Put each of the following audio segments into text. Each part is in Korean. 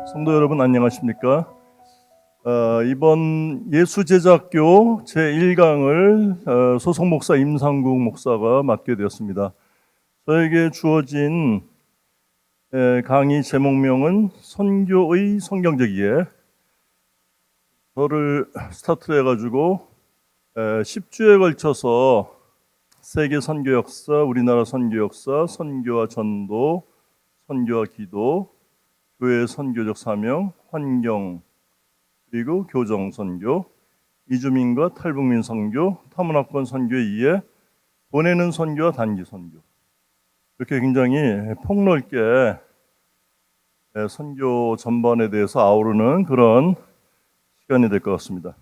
성도 여러분 안녕하십니까? 이번 예수제자학교 제1강을 소속 목사 임상국 목사가 맡게 되었습니다. 저에게 주어진 강의 제목명은 선교의 성경적 이해. 저를 스타트를 해가지고 10주에 걸쳐서 세계 선교 역사, 우리나라 선교 역사, 선교와 전도, 선교와 기도, 교회의 선교적 사명, 환경, 그리고 교정 선교, 이주민과 탈북민 선교, 타문화권 선교의 이해, 보내는 선교와 단기 선교. 이렇게 굉장히 폭넓게 선교 전반에 대해서 아우르는 그런 시간이 될 것 같습니다.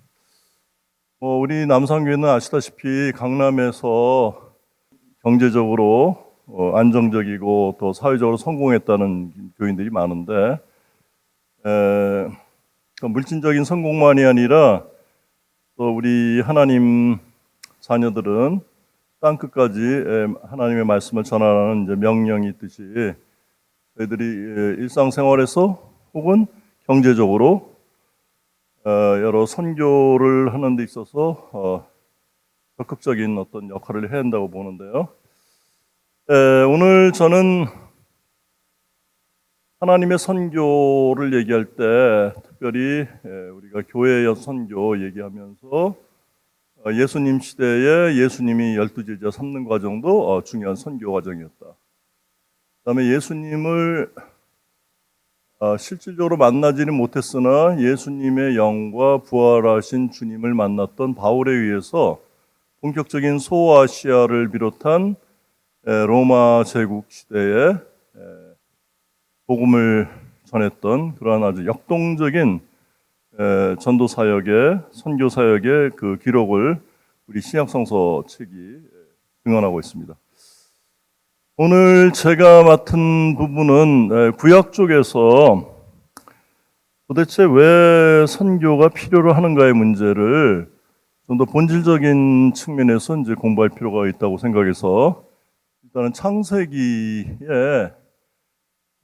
우리 남산교회는 아시다시피 강남에서 경제적으로 안정적이고 또 사회적으로 성공했다는 교인들이 많은데 물질적인 성공만이 아니라 또 우리 하나님 자녀들은 땅끝까지 하나님의 말씀을 전하라는 이제 명령이 있듯이 저희들이 일상생활에서 혹은 경제적으로 여러 선교를 하는 데 있어서 적극적인 어떤 역할을 해야 한다고 보는데요. 오늘 저는 하나님의 선교를 얘기할 때 특별히 우리가 교회의 선교 얘기하면서 예수님 시대에 예수님이 12제자 삼는 과정도 중요한 선교 과정이었다. 그 다음에 예수님을 실질적으로 만나지는 못했으나 예수님의 영과 부활하신 주님을 만났던 바울에 의해서 본격적인 소아시아를 비롯한 로마 제국 시대에 복음을 전했던 그러한 아주 역동적인 전도 사역의 선교 사역의 그 기록을 우리 신약성서 책이 증언하고 있습니다. 오늘 제가 맡은 부분은 구약 쪽에서 도대체 왜 선교가 필요로 하는가의 문제를 좀 더 본질적인 측면에서 이제 공부할 필요가 있다고 생각해서 일단은 창세기에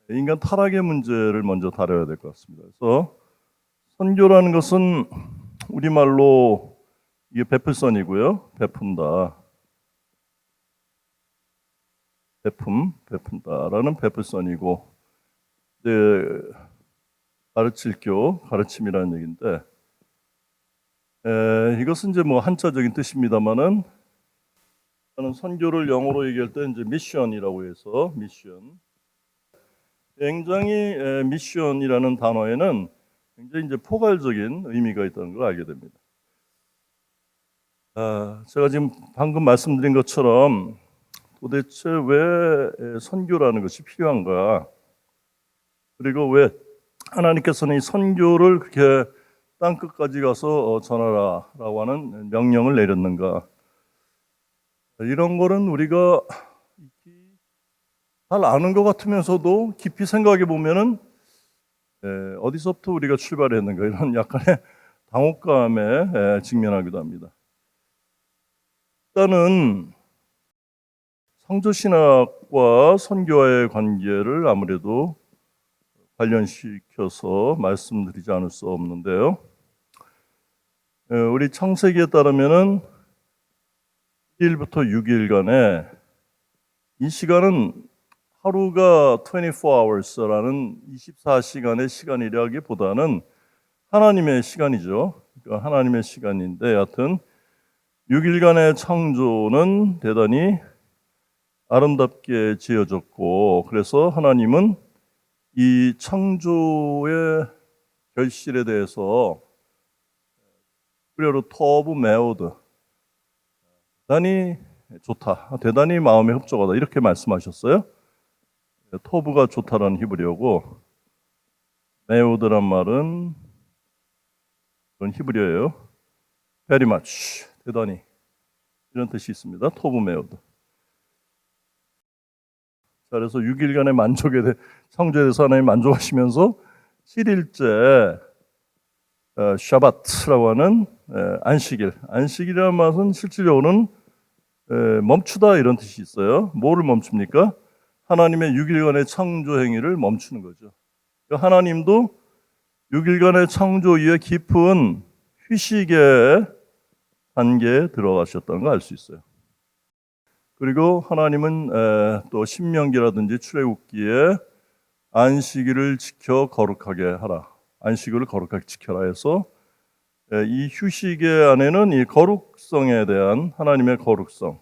인간 타락의 문제를 먼저 다뤄야 될 것 같습니다. 그래서 선교라는 것은 우리말로 이게 베풀선이고요. 베푼다. 베푼다라는 베풀선이고 이제 가르칠 교, 가르침이라는 얘기인데 이것은 이제 뭐 한자적인 뜻입니다만은 저는 선교를 영어로 얘기할 때 이제 미션이라고 해서 미션. 굉장히 미션이라는 단어에는 굉장히 이제 포괄적인 의미가 있다는 걸 알게 됩니다. 제가 지금 방금 말씀드린 것처럼 도대체 왜 선교라는 것이 필요한가? 그리고 왜 하나님께서는 이 선교를 그렇게 땅끝까지 가서 전하라라고 하는 명령을 내렸는가? 이런 거는 우리가 잘 아는 것 같으면서도 깊이 생각해 보면은 어디서부터 우리가 출발했는가 이런 약간의 당혹감에 직면하기도 합니다. 일단은 성조신학과 선교와의 관계를 아무래도 관련시켜서 말씀드리지 않을 수 없는데요. 우리 창세기에 따르면은 1일부터 6일간에 이 시간은 하루가 24hours라는 24시간의 시간이라기보다는 하나님의 시간이죠. 그러니까 하나님의 시간인데 여하튼 6일간의 창조는 대단히 아름답게 지어졌고 그래서 하나님은 이 창조의 결실에 대해서 히브리어로 토브 메오드 대단히 좋다, 대단히 마음에 흡족하다 이렇게 말씀하셨어요. 토브가 좋다라는 히브리어고 메오드란 말은 그런 히브리어예요. very much, 대단히 이런 뜻이 있습니다. 토브 메오드. 그래서 6일간의 만족에 창조에 대해서 하나님 만족하시면서 7일째 샤바트라고 하는 안식일이라는 말은 실질적으로는 멈추다 이런 뜻이 있어요. 뭐를 멈춥니까? 하나님의 6일간의 창조 행위를 멈추는 거죠. 하나님도 6일간의 창조 이후에 깊은 휴식의 단계에 들어가셨다는 걸 알 수 있어요. 그리고 하나님은 또 신명기라든지 출애굽기에 안식일을 지켜 거룩하게 하라, 안식일을 거룩하게 지켜라 해서 이 휴식의 안에는 이 거룩성에 대한 하나님의 거룩성,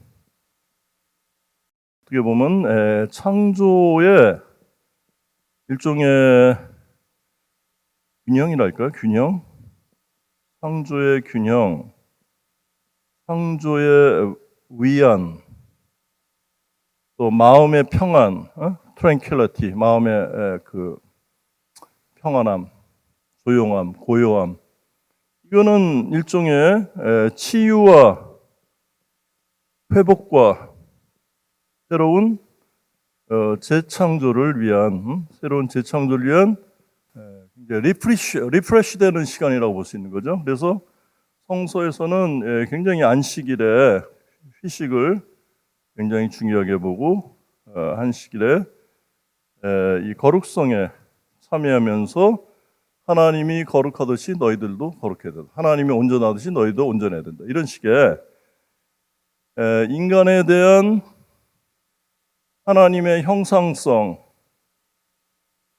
어떻게 보면 창조의 일종의 균형이랄까요? 균형? 창조의 균형, 창조의 위안, 또 마음의 평안, tranquility, 마음의 그 평안함, 조용함, 고요함. 이거는 일종의 치유와 회복과 새로운 재창조를 위한, 새로운 재창조를 위한 리프레시 되는 시간이라고 볼 수 있는 거죠. 그래서 성서에서는 굉장히 안식일에 휴식을 굉장히 중요하게 보고 안식일에 이 거룩성에 참여하면서 하나님이 거룩하듯이 너희들도 거룩해야 된다. 하나님이 온전하듯이 너희도 온전해야 된다. 이런 식의 인간에 대한 하나님의 형상성,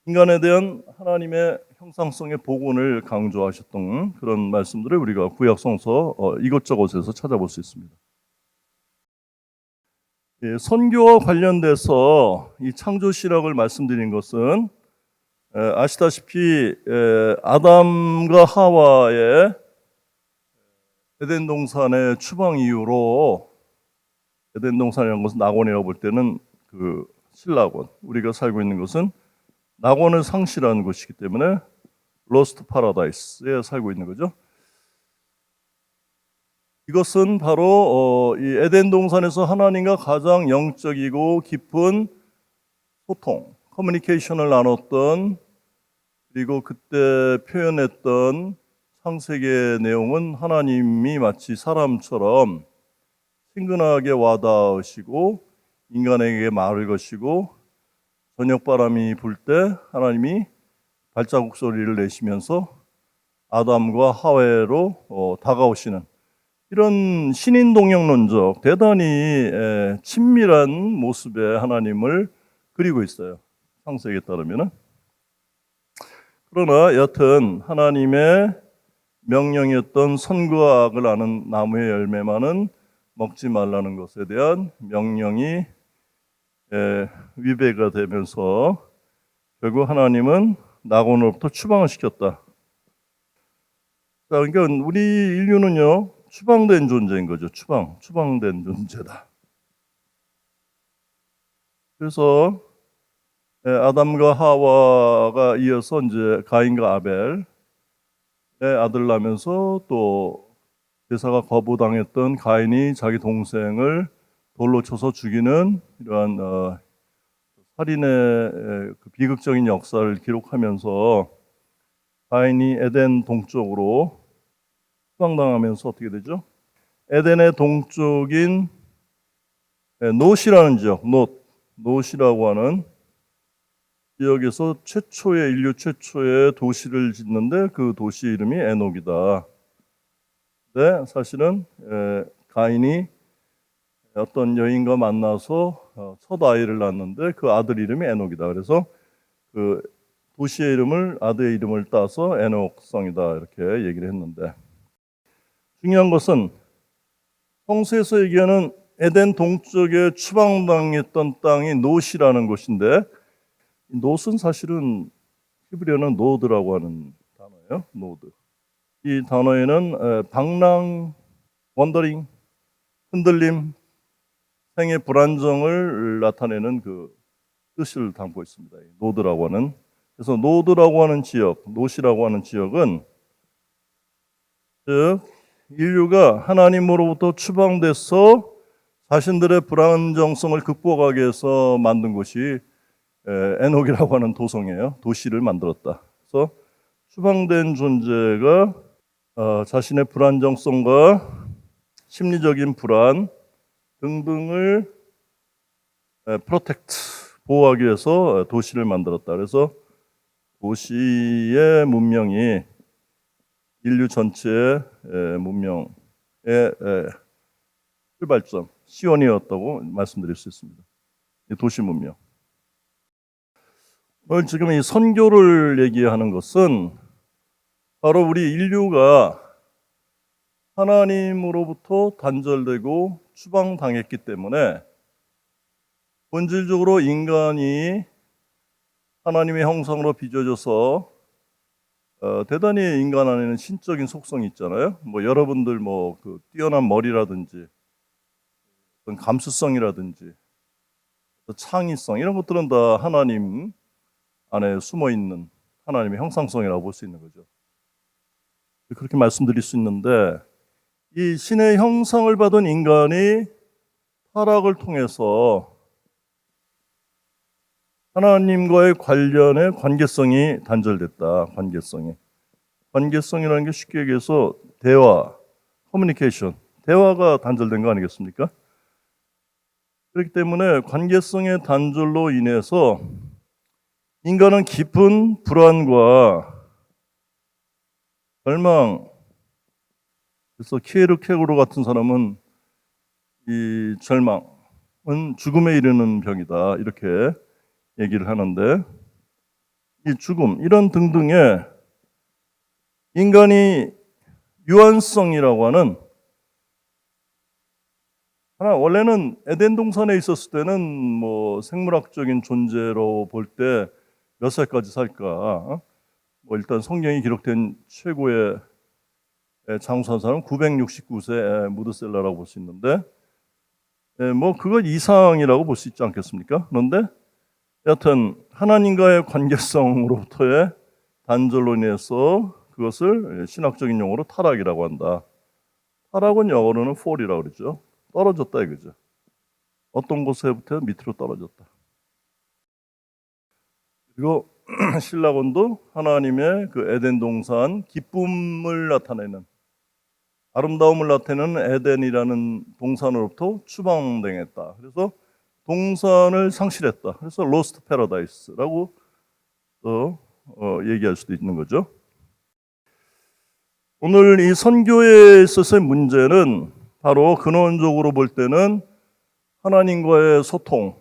인간에 대한 하나님의 형상성의 복원을 강조하셨던 그런 말씀들을 우리가 구약 성서 이것저것에서 찾아볼 수 있습니다. 선교와 관련돼서 이 창조 신학을 말씀드린 것은 아시다시피 아담과 하와의 에덴 동산의 추방 이후로, 에덴 동산이라는 것은 낙원이라고 볼 때는 그 신락원, 우리가 살고 있는 것은 낙원을 상실한 곳이기 때문에 로스트 파라다이스에 살고 있는 거죠. 이것은 바로 이 에덴 동산에서 하나님과 가장 영적이고 깊은 소통, 커뮤니케이션을 나눴던, 그리고 그때 표현했던 창세기의 내용은 하나님이 마치 사람처럼 친근하게 와닿으시고 인간에게 말을 거시고 저녁바람이 불 때 하나님이 발자국 소리를 내시면서 아담과 하와로 다가오시는 이런 신인동역론적 대단히 친밀한 모습의 하나님을 그리고 있어요. 창세기에 따르면은. 그러나 여튼 하나님의 명령이었던 선과 악을 아는 나무의 열매만은 먹지 말라는 것에 대한 명령이 위배가 되면서 결국 하나님은 낙원으로부터 추방을 시켰다. 자, 그러니까 우리 인류는요, 추방된 존재인 거죠. 추방된 존재다. 그래서 아담과 하와가 이어서 이제 가인과 아벨의 아들 낳으면서 또 제사가 거부당했던 가인이 자기 동생을 돌로 쳐서 죽이는 이러한 살인의 그 비극적인 역사를 기록하면서 가인이 에덴 동쪽으로 추방당하면서 어떻게 되죠? 에덴의 동쪽인 놋이라는 지역, 놋이라고 하는 지역에서 인류 최초의 도시를 짓는데 그 도시 이름이 에녹이다. 근데 사실은 가인이 어떤 여인과 만나서 첫 아이를 낳았는데 그 아들 이름이 에녹이다. 그래서 그 도시의 이름을, 아들의 이름을 따서 에녹성이다 이렇게 얘기를 했는데, 중요한 것은 성서에서 얘기하는 에덴 동쪽에 추방당했던 땅이 놋이라는 곳인데, 놋은 사실은 히브리어는 노드라고 하는 단어예요. 노드. 이 단어에는 방랑, 원더링, 흔들림, 생의 불안정을 나타내는 그 뜻을 담고 있습니다. 노드라고 하는. 그래서 노드라고 하는 지역, 놋이라고 하는 지역은 즉 인류가 하나님으로부터 추방돼서 자신들의 불안정성을 극복하기 위해서 만든 곳이 에녹이라고 하는 도성이에요. 도시를 만들었다. 그래서 추방된 존재가 자신의 불안정성과 심리적인 불안 등등을 프로텍트, 보호하기 위해서 도시를 만들었다. 그래서 도시의 문명이 인류 전체의 문명의 출발점, 시원이었다고 말씀드릴 수 있습니다. 도시 문명. 오늘 지금 이 선교를 얘기하는 것은 바로 우리 인류가 하나님으로부터 단절되고 추방당했기 때문에 본질적으로 인간이 하나님의 형상으로 빚어져서 대단히 인간 안에는 신적인 속성이 있잖아요. 뭐 여러분들 그 뛰어난 머리라든지 어떤 감수성이라든지 창의성 이런 것들은 다 하나님 안에 숨어 있는 하나님의 형상성이라고 볼 수 있는 거죠. 그렇게 말씀드릴 수 있는데 이 신의 형상을 받은 인간이 타락을 통해서 하나님과의 관련의 관계성이 단절됐다. 관계성이라는 게 쉽게 얘기해서 대화, 커뮤니케이션, 대화가 단절된 거 아니겠습니까? 그렇기 때문에 관계성의 단절로 인해서 인간은 깊은 불안과 절망, 그래서 키에르케고르 같은 사람은 이 절망은 죽음에 이르는 병이다 이렇게 얘기를 하는데, 이 죽음 이런 등등의 인간이 유한성이라고 하는 원래는 에덴 동산에 있었을 때는 뭐 생물학적인 존재로 볼 때 몇 살까지 살까? 뭐 일단 성경이 기록된 최고의 장수한 사람은 969세 무드셀라라고 볼 수 있는데, 뭐 그거 이상이라고 볼 수 있지 않겠습니까? 그런데 여하튼 하나님과의 관계성으로부터의 단절로 인해서 그것을 신학적인 용어로 타락이라고 한다. 타락은 영어로는 fall이라고 그러죠. 떨어졌다 이거죠. 어떤 곳에부터 밑으로 떨어졌다. 그리고 신라곤도 하나님의 그 에덴 동산 기쁨을 나타내는, 아름다움을 나타내는 에덴이라는 동산으로부터 추방당했다. 그래서 동산을 상실했다. 그래서 로스트 패러다이스라고 얘기할 수도 있는 거죠. 오늘 이 선교에 있어서의 문제는 바로 근원적으로 볼 때는 하나님과의 소통과의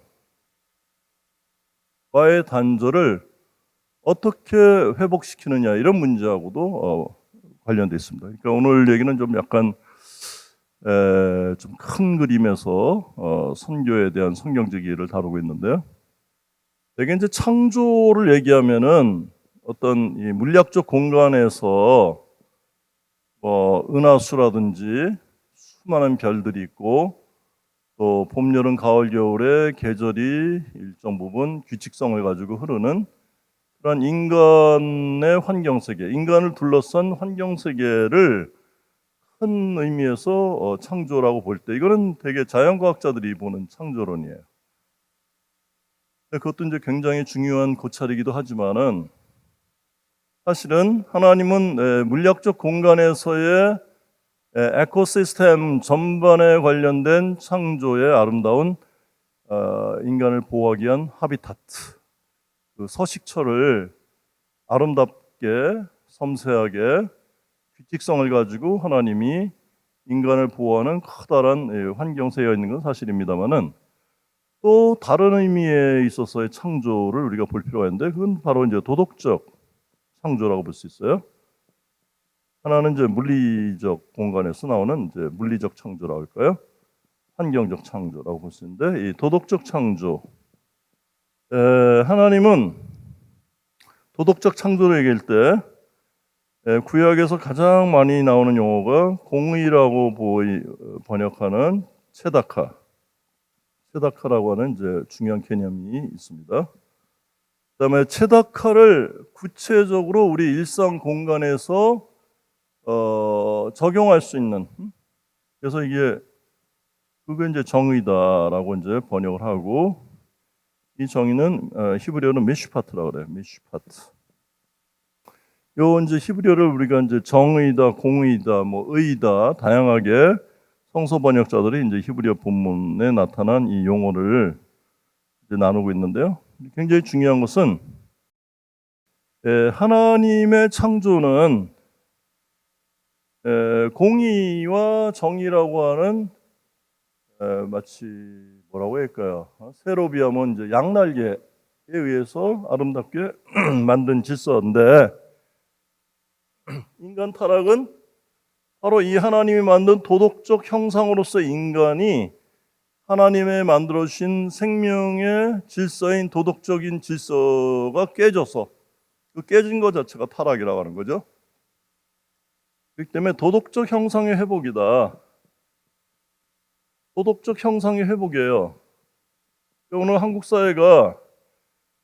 단절을 어떻게 회복시키느냐 이런 문제하고도 관련되어 있습니다. 그러니까 오늘 얘기는 좀 약간 좀 큰 그림에서 선교에 대한 성경적 이해를 다루고 있는데요. 대개 이제 창조를 얘기하면은 어떤 이 물리학적 공간에서 은하수라든지 수많은 별들이 있고, 또 봄, 여름, 가을, 겨울에 계절이 일정 부분 규칙성을 가지고 흐르는 그런 인간의 환경세계, 인간을 둘러싼 환경세계를 큰 의미에서 창조라고 볼 때, 이거는 되게 자연과학자들이 보는 창조론이에요. 그것도 이제 굉장히 중요한 고찰이기도 하지만은, 사실은 하나님은 물리학적 공간에서의 에코시스템 전반에 관련된 창조의 아름다운 인간을 보호하기 위한 하비타트, 그 서식처를 아름답게 섬세하게 규칙성을 가지고 하나님이 인간을 보호하는 커다란 환경세에 있는 건 사실입니다만은, 또 다른 의미에 있어서의 창조를 우리가 볼 필요가 있는데, 그건 바로 이제 도덕적 창조라고 볼 수 있어요. 하나는 이제 물리적 공간에서 나오는 이제 물리적 창조라고 할까요? 환경적 창조라고 볼 수 있는데, 이 도덕적 창조, 하나님은 도덕적 창조를 얘기할 때 구약에서 가장 많이 나오는 용어가 공의라고 번역하는 체다카라고 하는 이제 중요한 개념이 있습니다. 그다음에 체다카를 구체적으로 우리 일상 공간에서 적용할 수 있는, 그래서 그게 이제 정의다라고 이제 번역을 하고, 이 정의는 히브리어는 미슈파트라고 그래요. 미슈파트. 요 이제 히브리어를 우리가 이제 정의다, 공의다, 의다 다양하게 성서 번역자들이 이제 히브리어 본문에 나타난 이 용어를 이제 나누고 있는데요. 굉장히 중요한 것은 하나님의 창조는 공의와 정의라고 하는 마치 뭐라고 할까요? 새로 비하면 이제 양날개에 의해서 아름답게 만든 질서인데, 인간 타락은 바로 이 하나님이 만든 도덕적 형상으로서 인간이 하나님의 만들어주신 생명의 질서인 도덕적인 질서가 깨져서 그 깨진 것 자체가 타락이라고 하는 거죠. 그렇기 때문에 도덕적 형상의 회복이다. 도덕적 형상의 회복이에요. 오늘 한국 사회가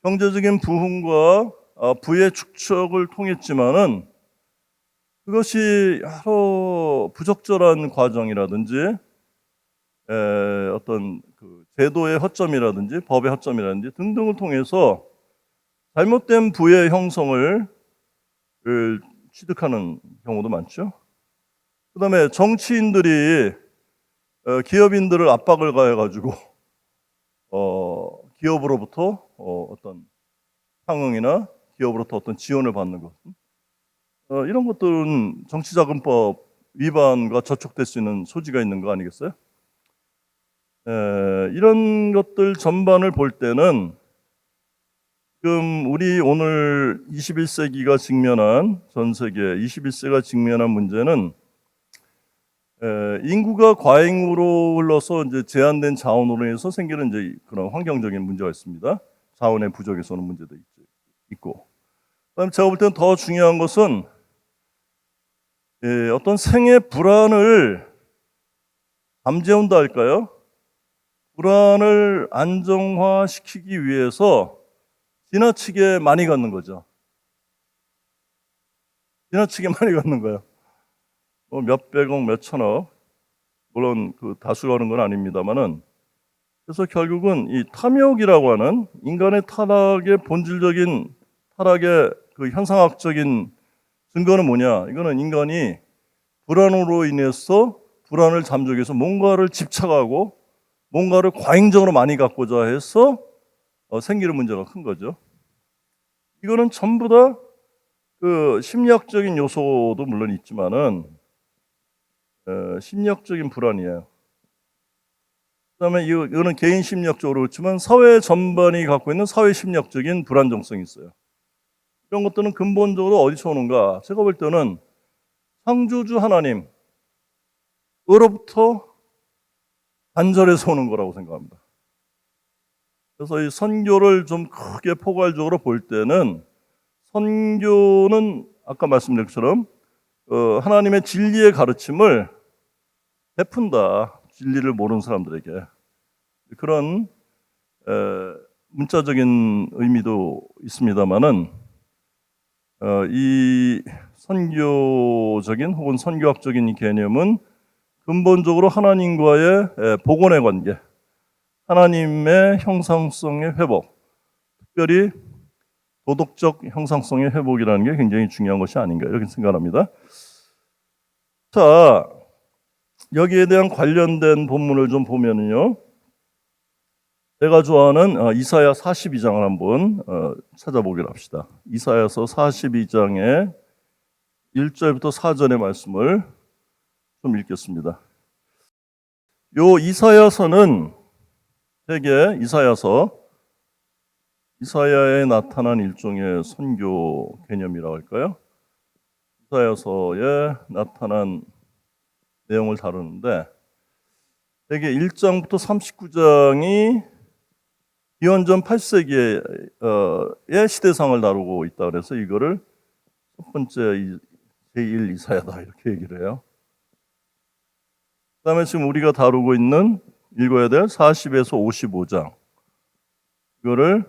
경제적인 부흥과 부의 축적을 통했지만은 그것이 여러 부적절한 과정이라든지 어떤 그 제도의 허점이라든지 법의 허점이라든지 등등을 통해서 잘못된 부의 형성을 취득하는 경우도 많죠. 그 다음에 정치인들이 기업인들을 압박을 가해가지고 기업으로부터 어떤 상응이나 기업으로부터 어떤 지원을 받는 것, 이런 것들은 정치자금법 위반과 저촉될 수 있는 소지가 있는 거 아니겠어요? 이런 것들 전반을 볼 때는 지금 우리 오늘 21세기가 직면한, 전 세계 21세기가 직면한 문제는 인구가 과잉으로 흘러서 이제 제한된 자원으로 인해서 생기는 이제 그런 환경적인 문제가 있습니다. 자원의 부족에서 오는 문제도 있고. 그다음에 제가 볼 때는 더 중요한 것은 어떤 생의 불안을 잠재운다 할까요? 불안을 안정화시키기 위해서 지나치게 많이 갖는 거죠. 지나치게 많이 갖는 거예요. 몇백억, 몇천억, 물론 그 다수가 하는 건 아닙니다만은, 그래서 결국은 이 탐욕이라고 하는 인간의 타락의 본질적인 타락의 그 현상학적인 증거는 뭐냐? 이거는 인간이 불안으로 인해서 불안을 잠재우기 위해서 뭔가를 집착하고 뭔가를 과잉적으로 많이 갖고자 해서 생기는 문제가 큰 거죠. 이거는 전부 다 그 심리학적인 요소도 물론 있지만은 심리학적인 불안이에요. 그다음에 이거는 개인 심리학적으로 그렇지만 사회 전반이 갖고 있는 사회 심리학적인 불안정성이 있어요. 이런 것들은 근본적으로 어디서 오는가? 제가 볼 때는 창조주 하나님으로부터 단절해서 오는 거라고 생각합니다. 그래서 이 선교를 좀 크게 포괄적으로 볼 때는, 선교는 아까 말씀드린 것처럼 하나님의 진리의 가르침을 베푼다. 진리를 모르는 사람들에게. 그런 문자적인 의미도 있습니다만은, 이 선교적인 혹은 선교학적인 이 개념은 근본적으로 하나님과의 복원의 관계, 하나님의 형상성의 회복, 특별히 도덕적 형상성의 회복이라는 게 굉장히 중요한 것이 아닌가 이렇게 생각합니다. 자, 여기에 대한 관련된 본문을 좀 보면요, 제가 좋아하는 이사야 42장을 한번 찾아보기로 합시다. 이사야서 42장의 1절부터 4절의 말씀을 좀 읽겠습니다. 요 이사야서는 되게 이사야에 나타난 일종의 선교 개념이라고 할까요? 이사야서에 나타난 내용을 다루는데, 되게 1장부터 39장이 기원전 8세기의 시대상을 다루고 있다 그래서 이거를 첫 번째 제1 이사야다 이렇게 얘기를 해요. 그 다음에 지금 우리가 다루고 있는 읽어야 될 40에서 55장, 이거를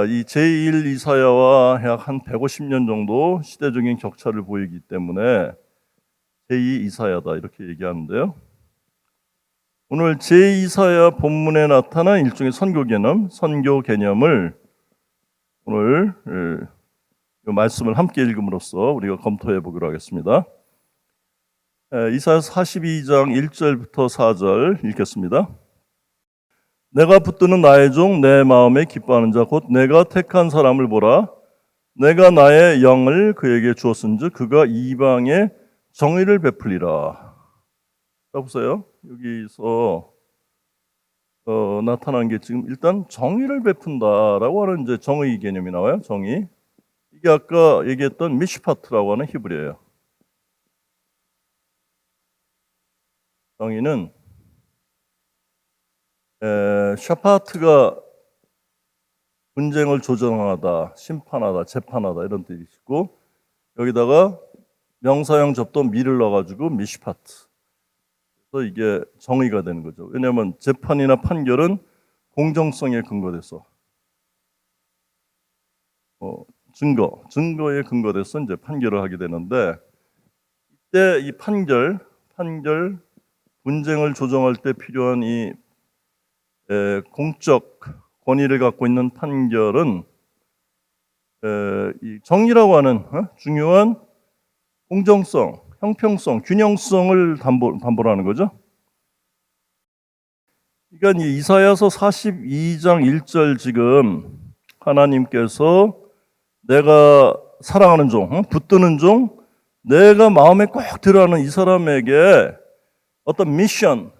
이 제1 이사야와 약 한 150년 정도 시대적인 격차를 보이기 때문에 제2 이사야다 이렇게 얘기하는데요. 오늘 제2사야 본문에 나타난 일종의 선교 개념을 오늘 이 말씀을 함께 읽음으로써 우리가 검토해 보기로 하겠습니다. 이사야 42장 1절부터 4절 읽겠습니다. 내가 붙드는 나의 종 내 마음에 기뻐하는 자 곧 내가 택한 사람을 보라. 내가 나의 영을 그에게 주었은즉 그가 이방에 정의를 베풀리라. 자 보세요. 여기서 나타난 게 지금 일단 정의를 베푼다라고 하는 이제 정의 개념이 나와요. 정의. 이게 아까 얘기했던 미시파트라고 하는 히브리어예요. 정의는 샤파트가 분쟁을 조정하다, 심판하다, 재판하다 이런 뜻이 있고 여기다가 명사형 접도 미를 넣어가지고 미시파트. 그래서 이게 정의가 되는 거죠. 왜냐하면 재판이나 판결은 공정성에 근거돼서 증거에 근거돼서 이제 판결을 하게 되는데 이때 이 판결 분쟁을 조정할 때 필요한 이 공적 권위를 갖고 있는 판결은 이 정의라고 하는 중요한 공정성, 형평성, 균형성을 담보하는 거죠. 그러니까 이 이사야서 42장 1절 지금 하나님께서 내가 사랑하는 종, 붙드는 종, 내가 마음에 꼭 들어하는 이 사람에게 어떤 미션,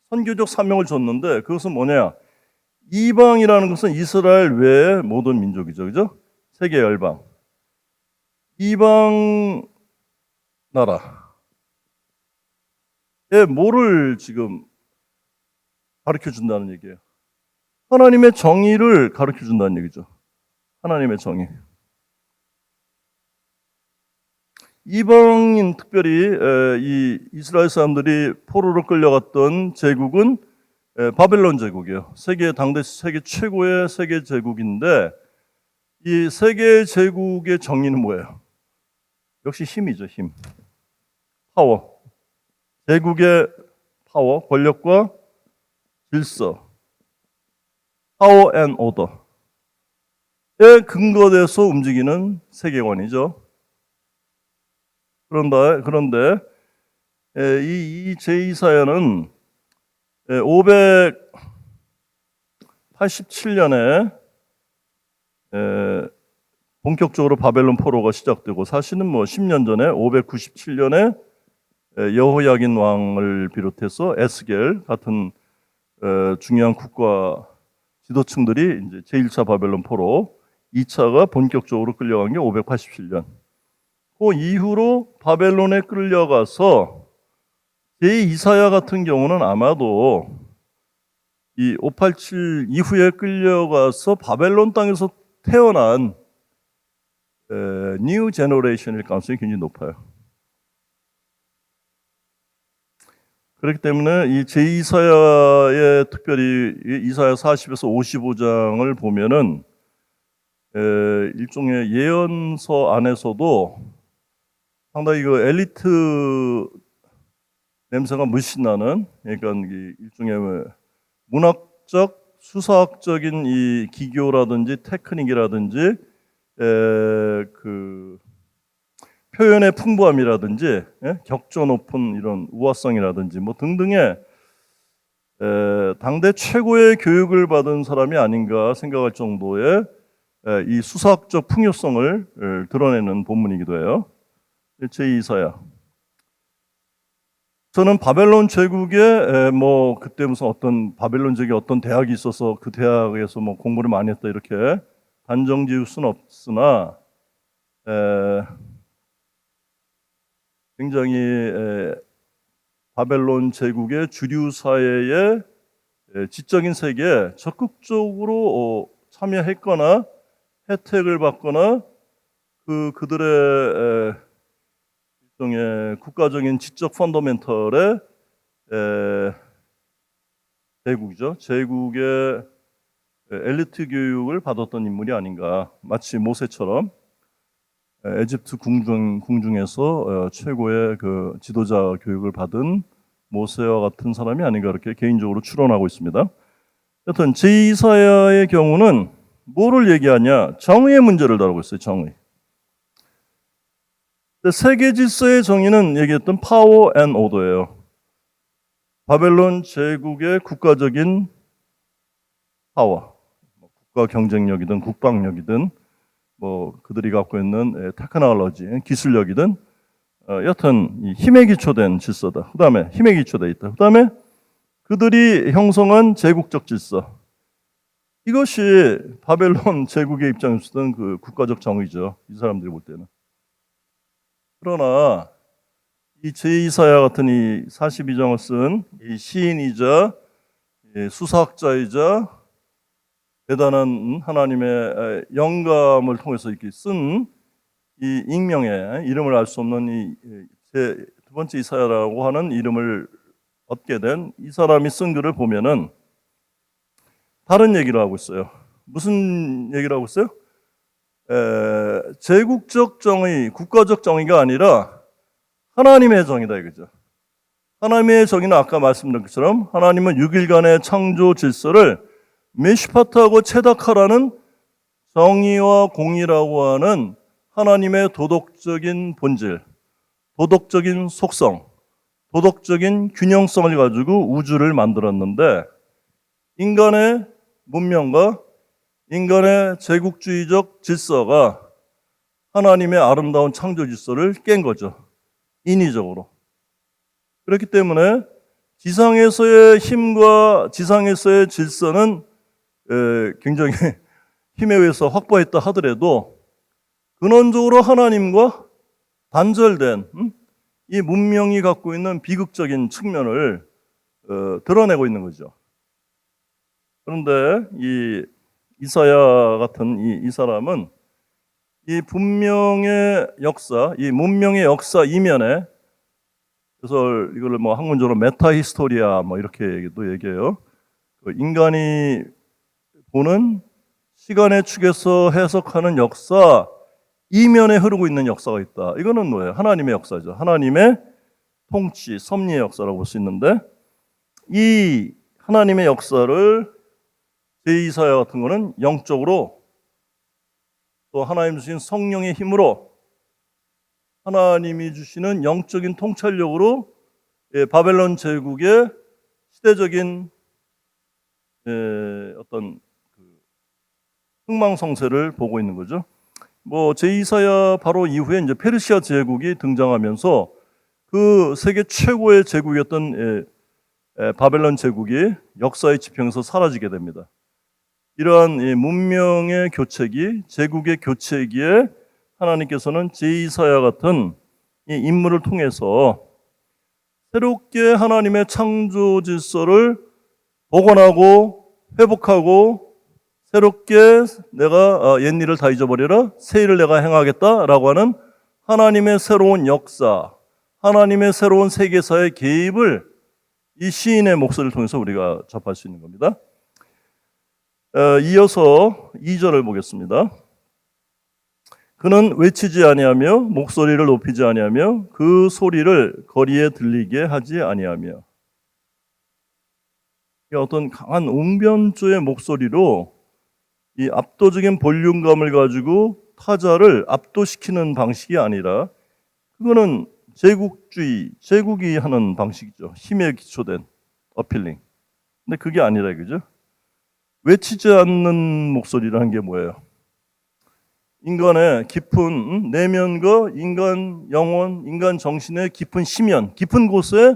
선교적 사명을 줬는데 그것은 뭐냐? 이방이라는 것은 이스라엘 외의 모든 민족이죠. 그죠? 세계 열방. 이방 나라에 뭐를 지금 가르쳐 준다는 얘기예요. 하나님의 정의를 가르쳐 준다는 얘기죠. 하나님의 정의. 이방인 특별히 이 이스라엘 사람들이 포로로 끌려갔던 제국은 바벨론 제국이에요. 당대 세계 최고의 세계 제국인데 이 세계 제국의 정의는 뭐예요? 역시 힘이죠, 힘. 파워. 제국의 파워, 권력과 질서. 파워 앤 오더에 근거돼서 움직이는 세계관이죠. 그런데 이 제2사야는 587년에 본격적으로 바벨론 포로가 시작되고 사실은 10년 전에 597년에 여호야긴 왕을 비롯해서 에스겔 같은 중요한 국가 지도층들이 이제 제1차 바벨론 포로, 2차가 본격적으로 끌려간 게 587년. 그 이후로 바벨론에 끌려가서 제2사야 같은 경우는 아마도 이 587 이후에 끌려가서 바벨론 땅에서 태어난 뉴 제너레이션일 가능성이 굉장히 높아요. 그렇기 때문에 이 제2사야의 특별히 이사야 40에서 55장을 보면은 일종의 예언서 안에서도 상당히 그 엘리트 냄새가 물씬 나는, 그러니까 일종의 문학적, 수사학적인 이 기교라든지 테크닉이라든지 그 표현의 풍부함이라든지 격조 높은 이런 우화성이라든지 등등의 당대 최고의 교육을 받은 사람이 아닌가 생각할 정도의 이 수사학적 풍요성을 드러내는 본문이기도 해요. 제2사야. 저는 바벨론 제국에 그때 무슨 어떤 바벨론 제국에 어떤 대학이 있어서 그 대학에서 공부를 많이 했다 이렇게 단정 지을 수는 없으나 굉장히 바벨론 제국의 주류 사회의 지적인 세계에 적극적으로 참여했거나 혜택을 받거나 그들의 일종의 국가적인 지적 펀더멘털의 제국이죠. 제국의 엘리트 교육을 받았던 인물이 아닌가. 마치 모세처럼 에집트 궁중에서 최고의 그 지도자 교육을 받은 모세와 같은 사람이 아닌가 이렇게 개인적으로 추론하고 있습니다. 여튼 제2사야의 경우는 뭐를 얘기하냐? 정의의 문제를 다루고 있어요. 정의. 세계 질서의 정의는 얘기했던 파워 앤 오더예요. 바벨론 제국의 국가적인 파워, 국가 경쟁력이든 국방력이든 뭐 그들이 갖고 있는 테크놀로지, 기술력이든 여튼 이 힘에 기초된 질서다. 그다음에 힘에 기초돼 있다. 그다음에 그들이 형성한 제국적 질서. 이것이 바벨론 제국의 입장에서는 그 국가적 정의죠. 이 사람들이 볼 때는. 그러나 이 제2사야 같은 이 42장을 쓴 이 시인이자 수사학자이자 대단한 하나님의 영감을 통해서 이렇게 쓴 이 익명의 이름을 알 수 없는 이 제 두 번째 이사야라고 하는 이름을 얻게 된 이 사람이 쓴 글을 보면은 다른 얘기를 하고 있어요. 무슨 얘기를 하고 있어요? 제국적 정의, 국가적 정의가 아니라 하나님의 정의다 이거죠. 하나님의 정의는 아까 말씀드린 것처럼 하나님은 6일간의 창조 질서를 메시파트하고 체닥하라는 정의와 공의라고 하는 하나님의 도덕적인 본질, 도덕적인 속성, 도덕적인 균형성을 가지고 우주를 만들었는데 인간의 문명과 인간의 제국주의적 질서가 하나님의 아름다운 창조 질서를 깬 거죠. 인위적으로. 그렇기 때문에 지상에서의 힘과 지상에서의 질서는 굉장히 힘에 의해서 확보했다 하더라도 근원적으로 하나님과 단절된 이 문명이 갖고 있는 비극적인 측면을 드러내고 있는 거죠. 그런데 이 이사야 같은 이 사람은 이 분명의 역사, 이 문명의 역사 이면에 그래서 이걸 뭐 학문적으로 메타히스토리아 뭐 이렇게도 얘기해요. 인간이 보는 시간의 축에서 해석하는 역사 이면에 흐르고 있는 역사가 있다. 이거는 뭐예요? 하나님의 역사죠. 하나님의 통치, 섭리의 역사라고 볼 수 있는데 이 하나님의 역사를 제2사야 같은 거는 영적으로 또 하나님 주신 성령의 힘으로 하나님이 주시는 영적인 통찰력으로 바벨론 제국의 시대적인 어떤 흥망성쇠를 보고 있는 거죠. 뭐 제2사야 바로 이후에 이제 페르시아 제국이 등장하면서 그 세계 최고의 제국이었던 바벨론 제국이 역사의 지평에서 사라지게 됩니다. 이러한 문명의 교체기, 제국의 교체기에 하나님께서는 제2사야 같은 이 인물을 통해서 새롭게 하나님의 창조 질서를 복원하고 회복하고 새롭게 내가 옛일을 다 잊어버려라 새 일을 내가 행하겠다라고 하는 하나님의 새로운 역사, 하나님의 새로운 세계사의 개입을 이 시인의 목소리를 통해서 우리가 접할 수 있는 겁니다. 이어서 2절을 보겠습니다. 그는 외치지 아니하며 목소리를 높이지 아니하며 그 소리를 거리에 들리게 하지 아니하며. 어떤 강한 웅변조의 목소리로 이 압도적인 볼륨감을 가지고 타자를 압도시키는 방식이 아니라 그거는 제국주의, 제국이 하는 방식이죠. 힘에 기초된 어필링. 근데 그게 아니라 그죠? 외치지 않는 목소리라는 게 뭐예요? 인간의 깊은 내면과 인간 영혼, 인간 정신의 깊은 심연, 깊은 곳에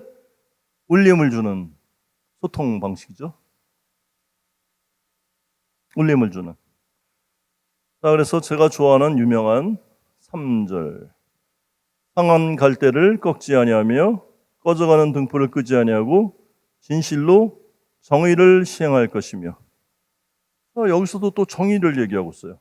울림을 주는 소통 방식이죠. 울림을 주는. 자, 그래서 제가 좋아하는 유명한 3절. 상한 갈대를 꺾지 아니하며 꺼져가는 등불을 끄지 아니하고 진실로 정의를 시행할 것이며. 자, 여기서도 또 정의를 얘기하고 있어요.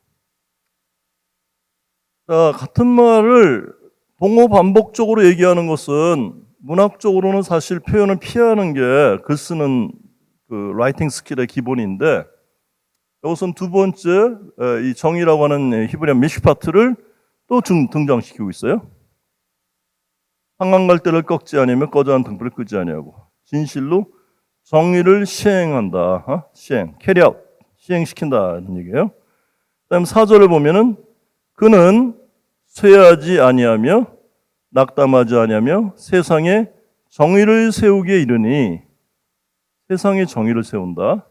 자, 같은 말을 동호 반복적으로 얘기하는 것은 문학적으로는 사실 표현을 피하는 게 글 쓰는 그 라이팅 스킬의 기본인데 여기서는 두 번째 이 정의라고 하는 히브리어 미슈파트를 또 등장시키고 있어요. 상한 갈대를 꺾지 아니하며 꺼져가는 등불을 끄지 아니하고 진실로 정의를 시행한다. 시행, 캐리아웃, 시행시킨다는 얘기예요. 그다음 4절을 보면은 그는 쇠하지 아니하며 낙담하지 아니하며 세상에 정의를 세우기에 이르니 세상에 정의를 세운다.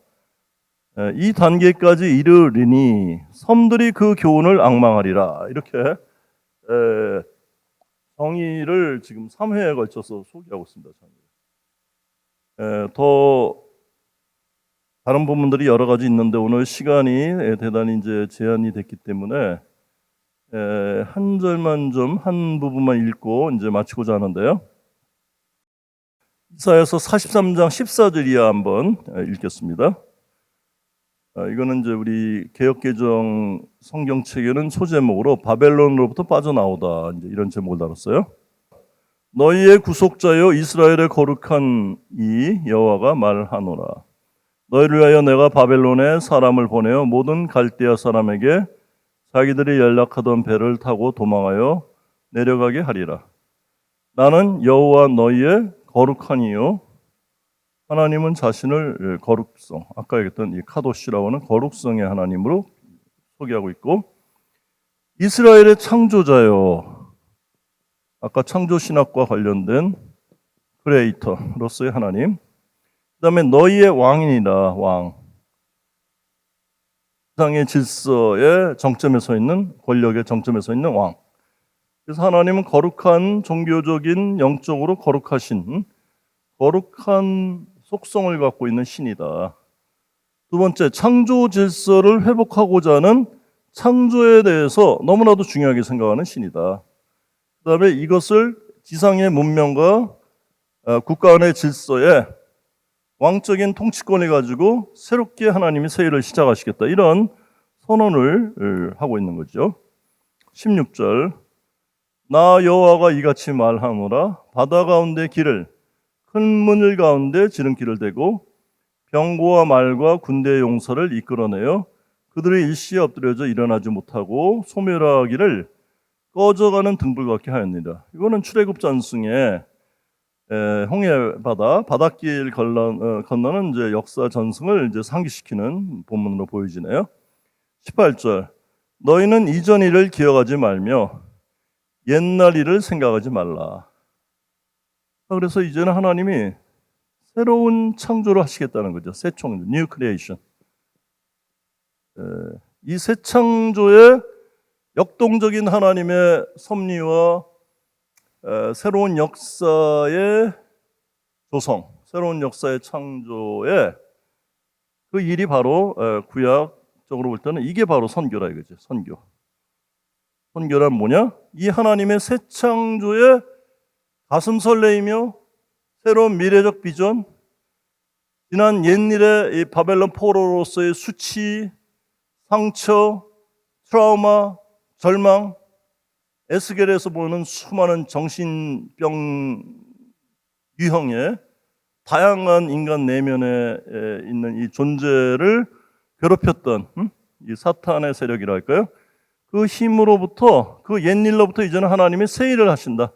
이 단계까지 이르리니 섬들이 그 교훈을 앙망하리라. 이렇게 정의를 지금 3회에 걸쳐서 소개하고 있습니다. 더 다른 부분들이 여러 가지 있는데 오늘 시간이 대단히 이제 제한이 됐기 때문에 한 절만 좀 한 부분만 읽고 이제 마치고자 하는데요. 이사야서 43장 14절 이하 한번 읽겠습니다. 이거는 이제 우리 개역개정 성경책에는 소제목으로 바벨론으로부터 빠져나오다 이제 이런 제목을 달았어요. 너희의 구속자여 이스라엘의 거룩한 이 여호와가 말하노라. 너희를 위하여 내가 바벨론에 사람을 보내어 모든 갈대아 사람에게 자기들이 연락하던 배를 타고 도망하여 내려가게 하리라. 나는 여호와 너희의 거룩한 이요 하나님은 자신을 거룩성, 아까 얘기했던 이 카도시라고 하는 거룩성의 하나님으로 소개하고 있고, 이스라엘의 창조자요, 아까 창조 신학과 관련된 크리에이터로서의 하나님, 그 다음에 너희의 왕이니라. 왕, 세상의 질서의 정점에 서 있는, 권력의 정점에 서 있는 왕. 그래서 하나님은 거룩한, 종교적인, 영적으로 거룩하신, 거룩한 속성을 갖고 있는 신이다. 두 번째, 창조 질서를 회복하고자 하는 창조에 대해서 너무나도 중요하게 생각하는 신이다. 그 다음에 이것을 지상의 문명과 국가 안의 질서에 왕적인 통치권을 가지고 새롭게 하나님이 새 일을 시작하시겠다. 이런 선언을 하고 있는 거죠. 16절, 나 여호와가 이같이 말하노라. 바다 가운데 길을, 큰 문을 가운데 지름길을 대고 병고와 말과 군대의 용사를 이끌어내어 그들의 일시에 엎드려져 일어나지 못하고 소멸하기를 꺼져가는 등불 같게 하였느니라. 이거는 출애굽 전승에 홍해 바닷길 건너는 이제 역사 전승을 이제 상기시키는 본문으로 보여지네요. 18절, 너희는 이전 일을 기억하지 말며 옛날 일을 생각하지 말라. 그래서 이제는 하나님이 새로운 창조를 하시겠다는 거죠. 새 창조, new creation. 이 새 창조의 역동적인 하나님의 섭리와 새로운 역사의 조성, 새로운 역사의 창조에 그 일이 바로 구약적으로 볼 때는 이게 바로 선교라 이거죠. 선교. 선교란 뭐냐? 이 하나님의 새 창조의 가슴 설레이며 새로운 미래적 비전, 지난 옛일의 이 바벨론 포로로서의 수치, 상처, 트라우마, 절망, 에스겔에서 보는 수많은 정신병 유형의 다양한 인간 내면에 있는 이 존재를 괴롭혔던 이 사탄의 세력이라 할까요? 그 힘으로부터, 그 옛일로부터 이제는 하나님이 새 일을 하신다.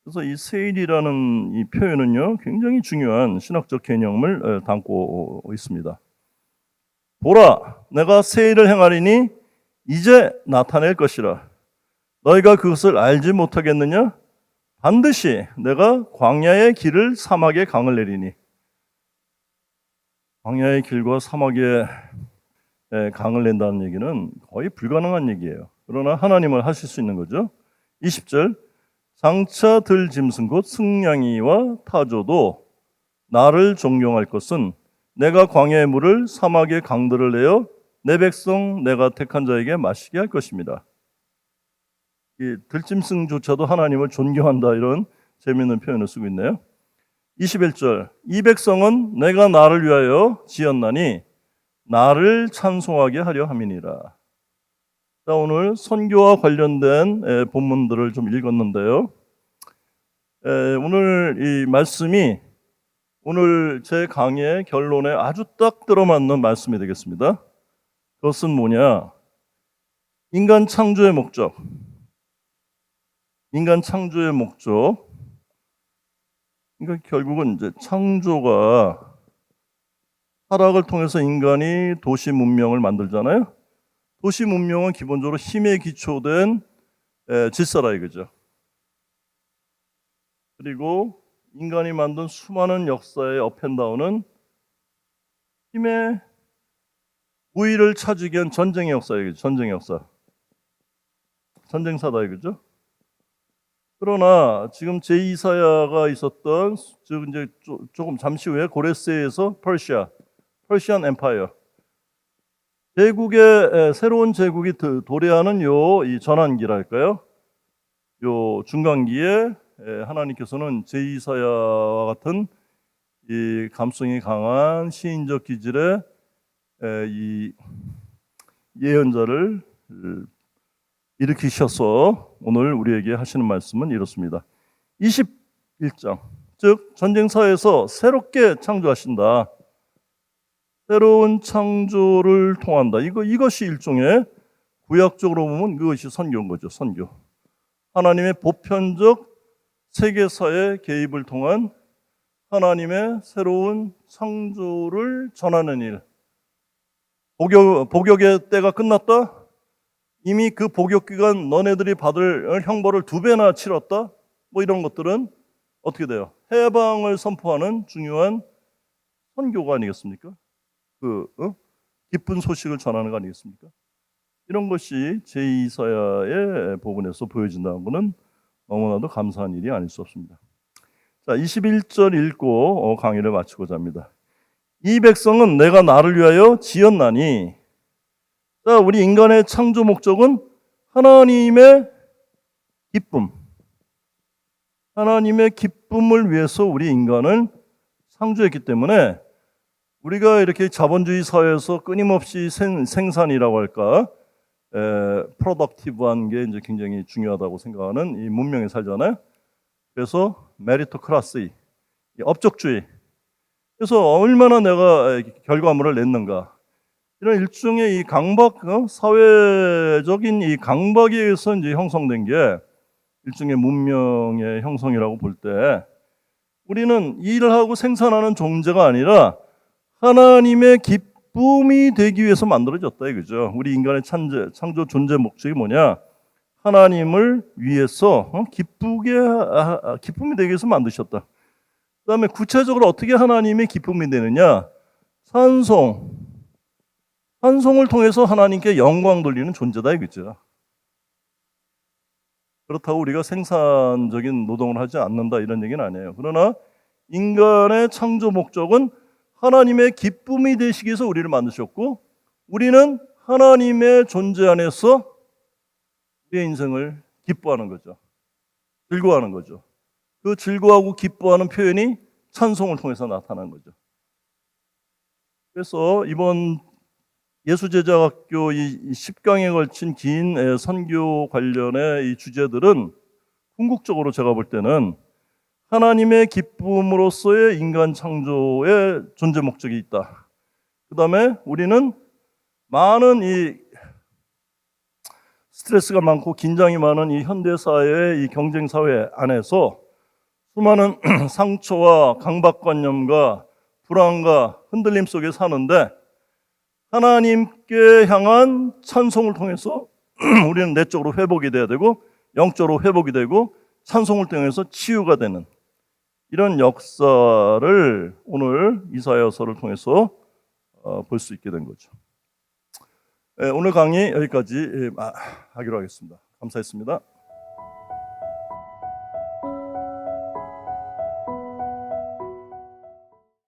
그래서 이 세일이라는 이 표현은요, 굉장히 중요한 신학적 개념을 담고 있습니다. 보라, 내가 세일을 행하리니 이제 나타낼 것이라. 너희가 그것을 알지 못하겠느냐? 반드시 내가 광야의 길을 사막에 강을 내리니. 광야의 길과 사막에 강을 낸다는 얘기는 거의 불가능한 얘기예요. 그러나 하나님은 하실 수 있는 거죠. 20절, 장차 들 짐승 곧 승냥이와 타조도 나를 존경할 것은 내가 광야의 물을 사막의 강들을 내어 내 백성 내가 택한 자에게 마시게 할 것입니다. 이 들짐승조차도 하나님을 존경한다, 이런 재미있는 표현을 쓰고 있네요. 21절, 이 백성은 내가 나를 위하여 지었나니 나를 찬송하게 하려 함이니라. 자, 오늘 선교와 관련된 본문들을 좀 읽었는데요. 오늘 이 말씀이 오늘 제 강의의 결론에 아주 딱 들어맞는 말씀이 되겠습니다. 그것은 뭐냐? 인간 창조의 목적. 인간 창조의 목적. 그러니까 결국은 이제 창조가 타락을 통해서 인간이 도시 문명을 만들잖아요. 도시 문명은 기본적으로 힘에 기초된 질서라 이거죠. 그리고 인간이 만든 수많은 역사의 업앤다운은 힘의 부의를 차지하기 위한 전쟁의 역사예요. 전쟁의 역사. 전쟁사다 이거죠. 그러나 지금 제2사야가 있었던 즉 이제 조금 잠시 후에 고레스에서 퍼시안 엠파이어 제국의 새로운 제국이 도래하는 이 전환기랄까요? 요 중간기에 하나님께서는 제2사야와 같은 이 감성이 강한 시인적 기질의 이 예언자를 일으키셔서 오늘 우리에게 하시는 말씀은 이렇습니다. 21장, 즉 전쟁사에서 새롭게 창조하신다. 새로운 창조를 통한다. 이것이 일종의 구약적으로 보면 그것이 선교인 거죠. 선교. 하나님의 보편적 세계사의 개입을 통한 하나님의 새로운 창조를 전하는 일. 복역의 때가 끝났다? 이미 그 복역 기간 너네들이 받을 형벌을 2배나 치렀다? 뭐 이런 것들은 어떻게 돼요? 해방을 선포하는 중요한 선교가 아니겠습니까? 기쁜 소식을 전하는 거 아니겠습니까? 이런 것이 제2사야의 부분에서 보여진다는 것은 너무나도 감사한 일이 아닐 수 없습니다. 자, 21절 읽고 강의를 마치고자 합니다. 이 백성은 내가 나를 위하여 지었나니. 자, 우리 인간의 창조 목적은 하나님의 기쁨. 하나님의 기쁨을 위해서 우리 인간을 창조했기 때문에 우리가 이렇게 자본주의 사회에서 끊임없이 생산이라고 할까, 프로덕티브한 게 이제 굉장히 중요하다고 생각하는 이 문명에 살잖아요. 그래서 메리토크라시, 업적주의. 그래서 얼마나 내가 결과물을 냈는가. 이런 일종의 이 강박, 사회적인 이 강박에 의해서 이제 형성된 게 일종의 문명의 형성이라고 볼 때 우리는 일을 하고 생산하는 존재가 아니라 하나님의 기쁨이 되기 위해서 만들어졌다 이거죠. 우리 인간의 창조 존재 목적이 뭐냐? 하나님을 위해서 기쁨이 되기 위해서 만드셨다. 그 다음에 구체적으로 어떻게 하나님의 기쁨이 되느냐? 찬송을 통해서 하나님께 영광 돌리는 존재다 이거죠. 그렇다고 우리가 생산적인 노동을 하지 않는다 이런 얘기는 아니에요. 그러나 인간의 창조 목적은 하나님의 기쁨이 되시기 위해서 우리를 만드셨고 우리는 하나님의 존재 안에서 우리의 인생을 기뻐하는 거죠. 즐거워하는 거죠. 그 즐거워하고 기뻐하는 표현이 찬송을 통해서 나타나는 거죠. 그래서 이번 예수제자학교 이 10강에 걸친 긴 선교 관련의 이 주제들은 궁극적으로 제가 볼 때는 하나님의 기쁨으로서의 인간 창조의 존재 목적이 있다. 그 다음에 우리는 많은 이 스트레스가 많고 긴장이 많은 이 현대사회의 이 경쟁사회 안에서 수많은 상처와 강박관념과 불안과 흔들림 속에 사는데 하나님께 향한 찬송을 통해서 우리는 내적으로 회복이 돼야 되고 영적으로 회복이 되고 찬송을 통해서 치유가 되는 이런 역사를 오늘 이사야서를 통해서 볼 수 있게 된 거죠. 오늘 강의 여기까지 하기로 하겠습니다. 감사했습니다.